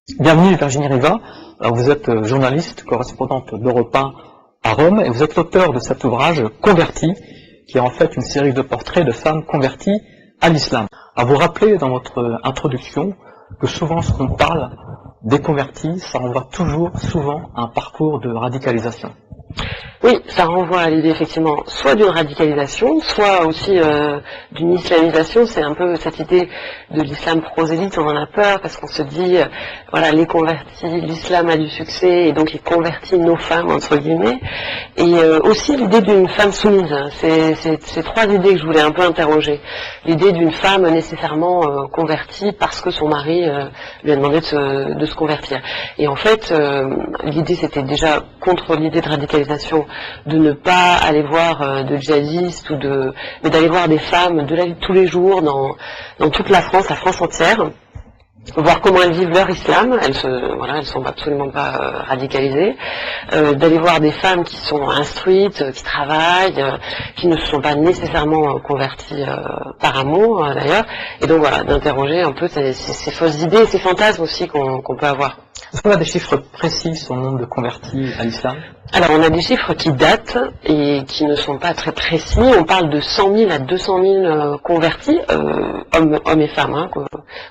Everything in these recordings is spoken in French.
Bienvenue Virginie Riva. Alors, vous êtes journaliste, correspondante d'Europe 1 à Rome, et vous êtes l'auteur de cet ouvrage Converti, qui est en fait une série de portraits de femmes converties à l'islam. Alors, vous rappelez dans votre introduction que souvent ce qu'on parle des convertis, ça renvoie toujours souvent à un parcours de radicalisation. Oui, ça renvoie à l'idée effectivement soit d'une radicalisation, soit aussi d'une islamisation. C'est un peu cette idée de l'islam prosélyte, on en a peur parce qu'on se dit, voilà, les convertis, l'islam a du succès et donc il convertit nos femmes, entre guillemets. Et aussi l'idée d'une femme soumise. C'est trois idées que je voulais un peu interroger. L'idée d'une femme nécessairement convertie parce que son mari lui a demandé de se convertir. Et en fait, l'idée c'était déjà contre l'idée de radicalisation, de ne pas aller voir de djihadistes mais d'aller voir des femmes de la vie de tous les jours dans toute la France entière, voir comment elles vivent leur islam. Elles sont absolument pas radicalisées, d'aller voir des femmes qui sont instruites, qui travaillent, qui ne se sont pas nécessairement converties par amour d'ailleurs, et donc voilà, d'interroger un peu ces fausses idées et ces fantasmes aussi qu'on peut avoir. Est-ce qu'on a des chiffres précis sur le nombre de convertis à l'islam? Alors on a des chiffres qui datent et qui ne sont pas très précis. On parle de 100 000 à 200 000 convertis, hommes et femmes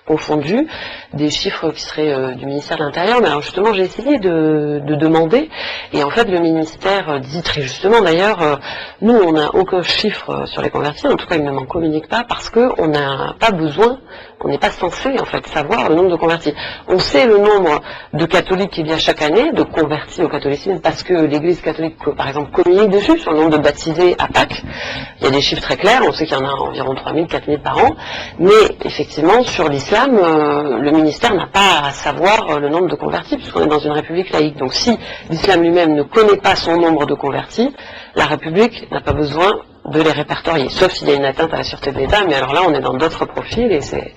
confondus, des chiffres qui seraient du ministère de l'Intérieur. Mais alors justement j'ai essayé de demander, et en fait le ministère dit très justement d'ailleurs, nous on n'a aucun chiffre sur les convertis, en tout cas ils ne m'en communiquent pas parce qu'on n'a pas besoin, on n'est pas censé en fait savoir le nombre de convertis. On sait le nombre de catholiques qui vient chaque année, de convertis au catholicisme, parce que l'Église catholique, par exemple, communique dessus, sur le nombre de baptisés à Pâques. Il y a des chiffres très clairs, on sait qu'il y en a environ 3 000, 4 000 par an, mais effectivement, sur l'islam, le ministère n'a pas à savoir le nombre de convertis, puisqu'on est dans une république laïque. Donc si l'islam lui-même ne connaît pas son nombre de convertis, la République n'a pas besoin de les répertorier, sauf s'il y a une atteinte à la sûreté de l'État, mais alors là, on est dans d'autres profils, et c'est...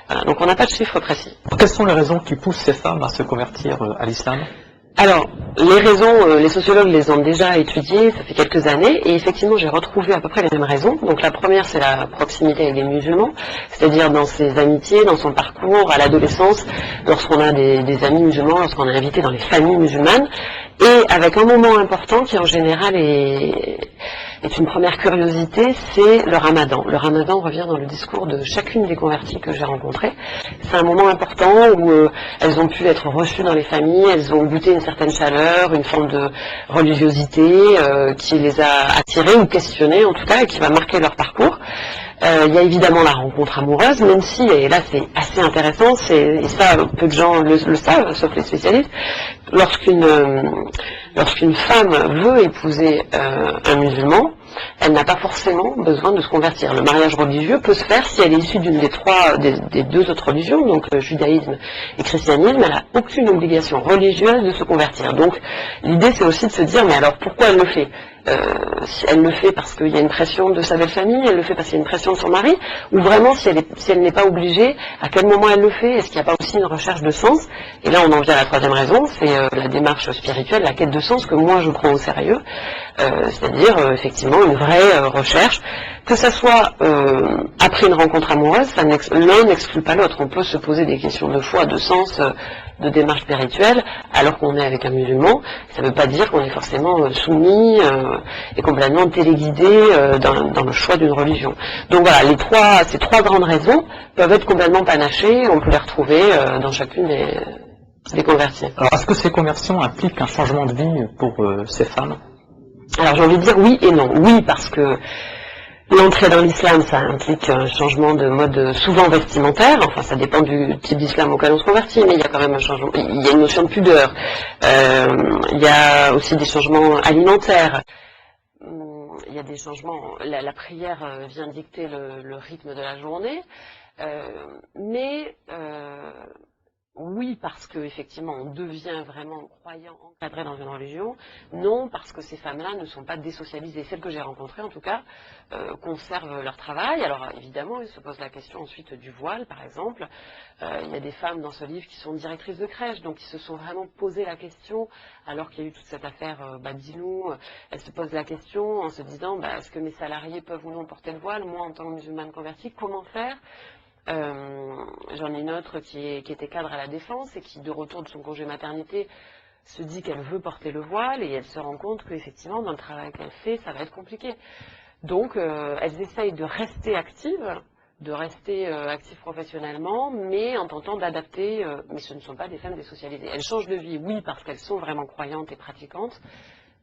Voilà, donc on n'a pas de chiffres précis. Quelles sont les raisons qui poussent ces femmes à se convertir à l'islam? Alors, les raisons, les sociologues les ont déjà étudiées, ça fait quelques années, et effectivement j'ai retrouvé à peu près les mêmes raisons. Donc la première, c'est la proximité avec les musulmans, c'est-à-dire dans ses amitiés, dans son parcours, à l'adolescence, lorsqu'on a des amis musulmans, lorsqu'on est invité dans les familles musulmanes, et avec un moment important qui en général est une première curiosité, c'est le ramadan. Le ramadan revient dans le discours de chacune des converties que j'ai rencontrées. C'est un moment important où elles ont pu être reçues dans les familles, elles ont goûté une certaine chaleur, une forme de religiosité qui les a attirées ou questionnées en tout cas, et qui va marquer leur parcours. Il y a évidemment la rencontre amoureuse, même si, et là c'est assez intéressant, et ça peu de gens le savent, sauf les spécialistes, lorsqu'une femme veut épouser un musulman, elle n'a pas forcément besoin de se convertir. Le mariage religieux peut se faire si elle est issue d'une des deux autres religions, donc le judaïsme et christianisme. Elle n'a aucune obligation religieuse de se convertir. Donc l'idée c'est aussi de se dire, mais alors pourquoi elle le fait? Elle le fait parce qu'il y a une pression de sa belle famille, elle le fait parce qu'il y a une pression de son mari, ou vraiment si elle n'est pas obligée, à quel moment elle le fait? Est-ce qu'il n'y a pas aussi une recherche de sens? Et là on en vient à la troisième raison, c'est la démarche spirituelle, la quête de sens que moi je prends au sérieux, c'est-à-dire effectivement une vraie recherche, que ça soit après une rencontre amoureuse, l'un n'exclut pas l'autre. On peut se poser des questions de foi, de sens, de démarche spirituelle, alors qu'on est avec un musulman. Ça ne veut pas dire qu'on est forcément soumis et complètement téléguidé dans le choix d'une religion. Donc voilà, ces trois grandes raisons peuvent être complètement panachées, on peut les retrouver dans chacune des conversions. Alors est-ce que ces conversions impliquent un changement de vie pour ces femmes? Alors j'ai envie de dire oui et non. Oui, parce que l'entrée dans l'islam, ça implique un changement de mode souvent vestimentaire, enfin ça dépend du type d'islam auquel on se convertit, mais il y a quand même un changement, il y a une notion de pudeur, il y a aussi des changements alimentaires, il y a des changements, la prière vient dicter le rythme de la journée, mais oui, parce qu'effectivement, on devient vraiment croyant, encadré dans une religion. Non, parce que ces femmes-là ne sont pas désocialisées. Celles que j'ai rencontrées, en tout cas, conservent leur travail. Alors, évidemment, il se pose la question ensuite du voile, par exemple. Il y a des femmes dans ce livre qui sont directrices de crèche, donc qui se sont vraiment posé la question, alors qu'il y a eu toute cette affaire Badilou, elles se posent la question en se disant, est-ce que mes salariés peuvent ou non porter le voile? Moi, en tant que musulmane convertie, comment faire? J'en ai une autre qui était cadre à la Défense et qui, de retour de son congé maternité, se dit qu'elle veut porter le voile et elle se rend compte qu'effectivement, dans le travail qu'elle fait, ça va être compliqué. Donc, elles essayent de rester actives, professionnellement, mais en tentant d'adapter, mais ce ne sont pas des femmes désocialisées. Elles changent de vie, oui, parce qu'elles sont vraiment croyantes et pratiquantes,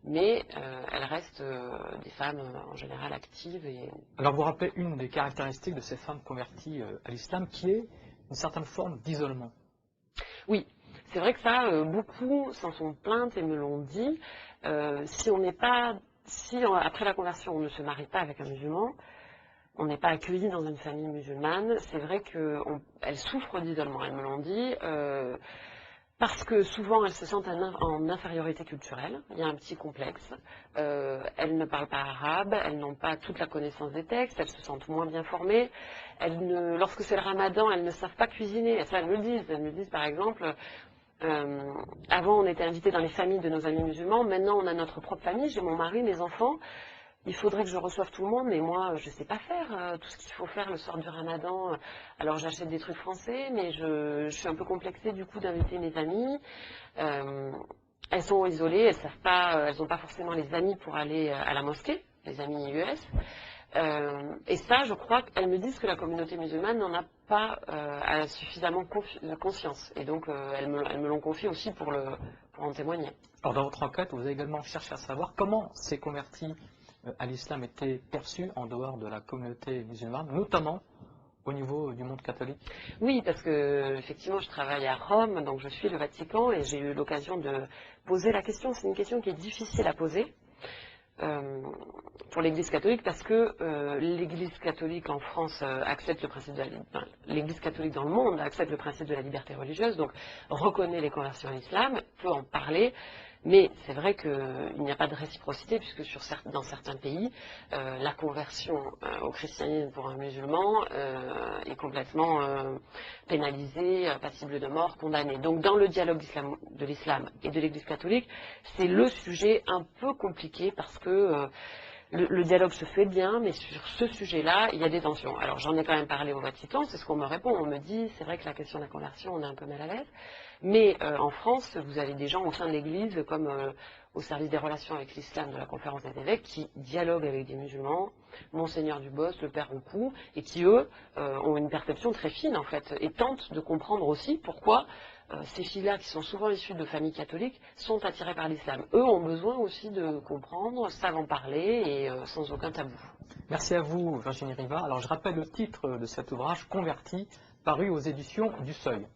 mais elles restent des femmes en général actives. Alors vous rappelez une des caractéristiques de ces femmes converties à l'islam qui est une certaine forme d'isolement. Oui, c'est vrai que ça, beaucoup s'en sont plaintes et me l'ont dit. Si après la conversion on ne se marie pas avec un musulman, on n'est pas accueilli dans une famille musulmane, c'est vrai qu'elles souffrent d'isolement, elles me l'ont dit. Parce que souvent elles se sentent en infériorité culturelle, il y a un petit complexe, elles ne parlent pas arabe, elles n'ont pas toute la connaissance des textes, elles se sentent moins bien formées, lorsque c'est le ramadan, elles ne savent pas cuisiner, ça elles me le disent par exemple, avant on était invités dans les familles de nos amis musulmans, maintenant on a notre propre famille, j'ai mon mari, mes enfants, il faudrait que je reçoive tout le monde, mais moi, je ne sais pas faire tout ce qu'il faut faire le soir du ramadan. Alors, j'achète des trucs français, mais je suis un peu complexée, du coup, d'inviter mes amies. Elles sont isolées, elles savent pas, elles n'ont pas forcément les amis pour aller à la mosquée, les amis US. Et ça, je crois qu'elles me disent que la communauté musulmane n'en a pas suffisamment conscience. Et donc, elles me l'ont confié aussi pour en témoigner. Alors, dans votre enquête, vous avez également cherché à savoir comment ces convertis à l'islam étaient perçus en dehors de la communauté musulmane, notamment au niveau du monde catholique. Oui, parce que effectivement, je travaille à Rome, donc je suis le Vatican, et j'ai eu l'occasion de poser la question. C'est une question qui est difficile à poser pour l'Église catholique, parce que l'Église catholique en France accepte le principe de l'Église catholique dans le monde accepte le principe de la liberté religieuse, donc reconnaît les conversions à l'islam, peut en parler. Mais c'est vrai qu'il n'y a pas de réciprocité, puisque dans certains pays, la conversion au christianisme pour un musulman est complètement pénalisée, passible de mort, condamnée. Donc dans le dialogue de l'islam et de l'Église catholique, c'est le sujet un peu compliqué, parce que le dialogue se fait bien, mais sur ce sujet-là, il y a des tensions. Alors j'en ai quand même parlé au Vatican, c'est ce qu'on me répond. On me dit, c'est vrai que la question de la conversion, on est un peu mal à l'aise. Mais en France, vous avez des gens au sein de l'Église, comme au service des relations avec l'islam de la conférence des évêques, qui dialoguent avec des musulmans, Monseigneur Dubos, le Père Roucou, et qui, eux, ont une perception très fine, en fait, et tentent de comprendre aussi pourquoi ces filles-là, qui sont souvent issues de familles catholiques, sont attirées par l'islam. Eux ont besoin aussi de comprendre, savent en parler, et sans aucun tabou. Merci à vous, Virginie Riva. Alors, je rappelle le titre de cet ouvrage, Converti, paru aux éditions du Seuil.